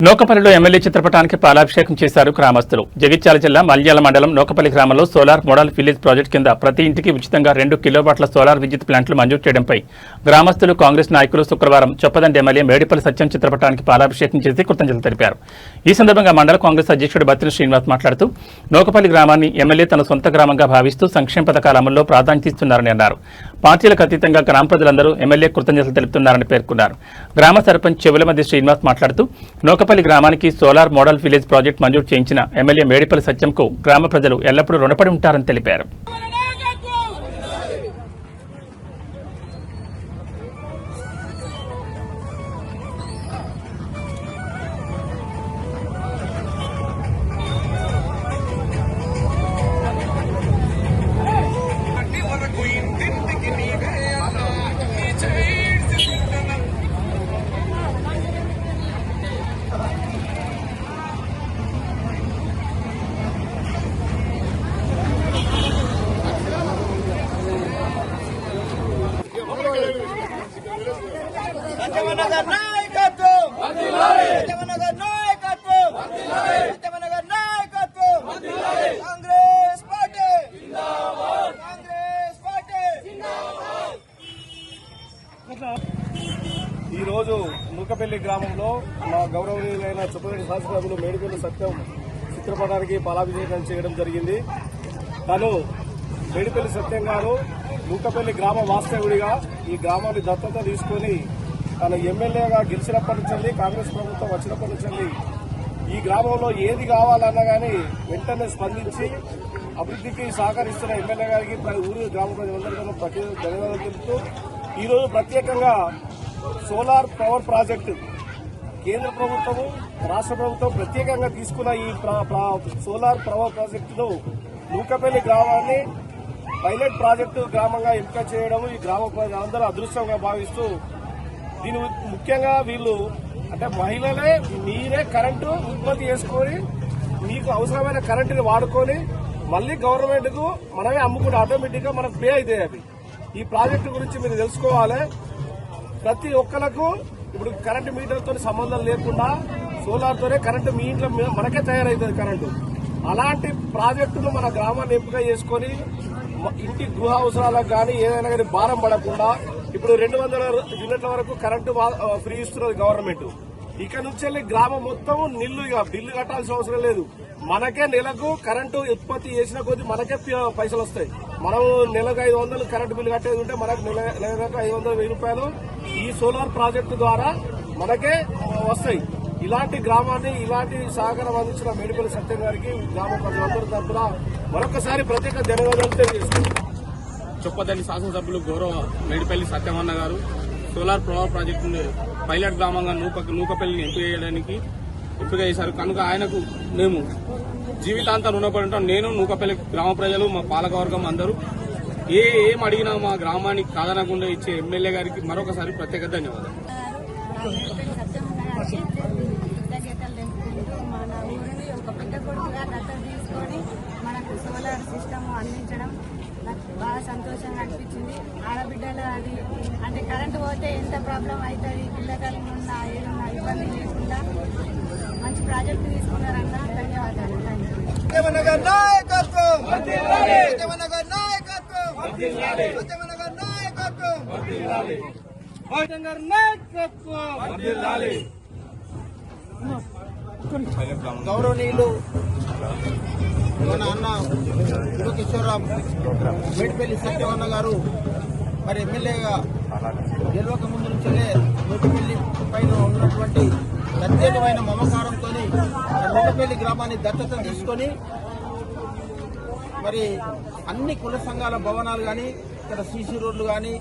నూకపల్లిలో MLA చిత్రపటానికి పాలాభిషేకం చేశారు గ్రామస్తులు. జగిత్యాల జిల్లా మల్యాల మండలం నూకపల్లి గ్రామంలో సోలార్ మోడల్ విలేజ్ ప్రాజెక్టు కింద ప్రతి ఇంటికి ఉచితంగా 2 కిలోవాట్ల సోలార్ విద్యుత్ ప్లాంట్లు మంజూరు చేయడంపై గ్రామస్తులు, కాంగ్రెస్ నాయకులు శుక్రవారం చొప్పదండి ఎమ్మెల్యే మేడిపల్లి సత్యం చిత్రపటానికి పాలాభిషేకం చేసి కృతజ్ఞతలు తెలిపారు. ఈ సందర్భంగా మండల కాంగ్రెస్ అధ్యక్షుడు బత్తిన శ్రీనివాస్ మాట్లాడుతూ నూకపల్లి గ్రామాన్ని ఎమ్మెల్యే తన సొంత గ్రామంగా భావిస్తూ సంక్షేమ పథకాల అమల్లో ప్రాధాన్యత ఇస్తున్నారని అన్నారు. పార్టీలకు అతీతంగా గ్రామ ప్రజలందరూ ఎమ్మెల్యే కృతజ్ఞతలు తెలుపుతున్నారని పేర్కొన్నారు. గ్రామ సర్పంచ్ చెవులమద్ది శ్రీనివాస్ మాట్లాడుతూ నూకపల్లి గ్రామానికి సోలార్ మోడల్ విలేజ్ ప్రాజెక్టు మంజూరు చేయించిన ఎమ్మెల్యే మేడిపల్లి సత్యంకు గ్రామ ప్రజలు ఎల్లప్పుడూ రుణపడి ఉంటారని తెలిపారు. ఈ రోజు నూకపల్లి గ్రామంలో మా గౌరవనీయులైన చొప్పదండి శాసనసభ్యులు మేడిపల్లి సత్యం చిత్రపటానికి పాలాభిషేకం చేయడం జరిగింది. తను మేడిపల్లి సత్యం గారు నూకపల్లి గ్రామ వాస్తవుడిగా ఈ గ్రామాన్ని దత్తత తీసుకుని తను ఎమ్మెల్యేగా గెలిచినప్పటి నుంచి, కాంగ్రెస్ ప్రభుత్వం వచ్చినప్పటి నుంచి ఈ గ్రామంలో ఏది కావాలన్నా కానీ వెంటనే స్పందించి అభివృద్ధికి సహకరిస్తున్న ఎమ్మెల్యే గారికి ఊరు గ్రామ ప్రజలందరికీ ధన్యవాదాలు తెలుపుతూ ఈరోజు ప్రత్యేకంగా సోలార్ పవర్ ప్రాజెక్టు కేంద్ర ప్రభుత్వము, రాష్ట్ర ప్రభుత్వం ప్రత్యేకంగా తీసుకున్న ఈ సోలార్ పవర్ ప్రాజెక్టును నూకపల్లి గ్రామాన్ని పైలట్ ప్రాజెక్టు గ్రామంగా ఎంపిక చేయడం ఈ గ్రామ ప్రజలందరూ అదృష్టంగా భావిస్తూ దీని ముఖ్యంగా వీళ్ళు అంటే మహిళలే మీరే కరెంటు ఉత్పత్తి చేసుకొని మీకు అవసరమైన కరెంటుని వాడుకొని మళ్లీ గవర్నమెంట్ కు మనమే అమ్ముకుంటే ఆటోమేటిక్ గా మనకు పే అవుతాయి. అవి ఈ ప్రాజెక్టు గురించి మీరు తెలుసుకోవాలి. ప్రతి ఒక్కరికి ఇప్పుడు కరెంటు మీటర్తో సంబంధం లేకుండా సోలార్ తోనే కరెంటు మీ ఇంట్లో మనకే తయారవుతుంది కరెంటు. అలాంటి ప్రాజెక్టును మన గ్రామాన్ని ఎంపిక చేసుకుని ఇంటి గృహ అవసరాలకు కానీ ఏదైనా కానీ భారం పడకుండా ఇప్పుడు 200 యూనిట్ల వరకు కరెంటు ఫ్రీ ఇస్తున్నది గవర్నమెంట్. ఇక నుంచి వెళ్ళి గ్రామం మొత్తం బిల్లు కట్టాల్సిన అవసరం లేదు. మనకే నెలకు కరెంటు ఉత్పత్తి చేసిన కొద్దీ మనకే పైసలు వస్తాయి. మనం నెలకు 500 కరెంటు బిల్లు కట్టేది ఉంటే మనకు నెలకు 500,000 రూపాయలు ఈ సోలార్ ప్రాజెక్టు ద్వారా మనకే వస్తాయి. ఇలాంటి గ్రామాన్ని ఇలాంటి సహకారం అందించిన మేడిపల్లి సత్యం గారికి గ్రామ ప్రజలందరి తరఫున మరొకసారి ప్రత్యేక ధన్యవాదాలు తెలియజేస్తున్నాం. చొప్పదండి శాసనసభ్యులు గౌరవ మేడిపల్లి సత్యమన్న గారు సోలార్ పవర్ ప్రాజెక్టును పైలట్ గ్రామంగా నూకపల్లిని ఎంపిక చేశారు కనుక ఆయనకు మేము జీవితాంతం రుణపడి ఉంటాం. నేను నూకపల్లి గ్రామ ప్రజలు, మా పాలకవర్గం అందరూ ఏం అడిగినా మా గ్రామానికి కాదనకుండా ఇచ్చే ఎమ్మెల్యే గారికి మరొకసారి ప్రత్యేక ధన్యవాదాలు. మన ఊరిని ఒక పెద్ద కొడుకుగా దత్తత తీసుకొని మనకు సోలార్ సిస్టమ్ అందించడం నాకు బాగా సంతోషంగా అనిపించింది. ఆడబిడ్డలు అది అంటే కరెంటు పోతే ఎంత ప్రాబ్లం అవుతుంది, పిల్లకాయలు ఉన్న ఏదన్నా ఇబ్బంది లేకుండా మంచి ప్రాజెక్టు తీసుకున్నారన్న ధన్యవాదాలు. గౌరవనీయులు మన అన్న కిషోర్రామ్ మేడిపల్లి సత్యవన్న గారు మరి ఎమ్మెల్యేగా గెలవక ముందు నుంచే నూకపల్లి పైన ఉన్నటువంటి ప్రత్యేకమైన మమకారంతో నూకపల్లి గ్రామాన్ని దత్తత తీసుకొని మరి అన్ని కుల సంఘాల భవనాలు కానీ, ఇక్కడ సీసీ రోడ్లు కానీ,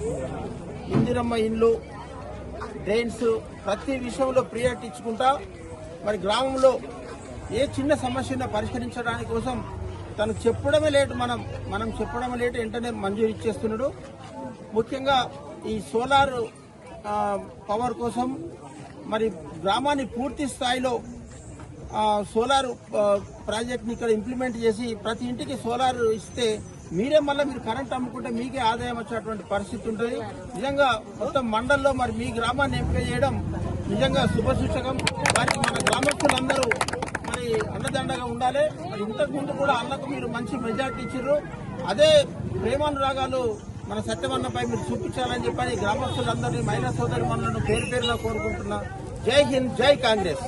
ఇందిరమ్మ ఇండ్లు, డ్రైన్స్ ప్రతి విషయంలో ప్రియారిటీ ఇచ్చుకుంటా మరి గ్రామంలో ఏ చిన్న సమస్యను పరిష్కరించడానికి కోసం తను చెప్పడమే లేటు, మనం చెప్పడమే లేటు వెంటనే మంజూరు ఇచ్చేస్తున్నాడు. ముఖ్యంగా ఈ సోలార్ పవర్ కోసం మరి గ్రామాన్ని పూర్తి స్థాయిలో సోలార్ ప్రాజెక్ట్ని ఇక్కడ ఇంప్లిమెంట్ చేసి ప్రతి ఇంటికి సోలార్ ఇస్తే మీరే మళ్ళీ మీరు కరెంట్ అమ్ముకుంటే మీకే ఆదాయం వచ్చేటువంటి పరిస్థితి ఉంటుంది. నిజంగా మొత్తం మండల్లో మరి మీ గ్రామాన్ని ఎంపిక చేయడం నిజంగా శుభసూచకం. వారికి మన గ్రామస్తులందరూ మరి అండదండగా ఉండాలి. మరి ఇంతకు ముందు కూడా అన్నకు మీరు మంచి మెజార్టీ ఇచ్చారు. అదే ప్రేమానురాగాలు మన సత్యవన్నపై మీరు చూపించాలని చెప్పని గ్రామస్తులందరినీ మహిళా సోదరి మనులను పేరు పేరున కోరుకుంటున్నా. జై హింద్, జై కాంగ్రెస్.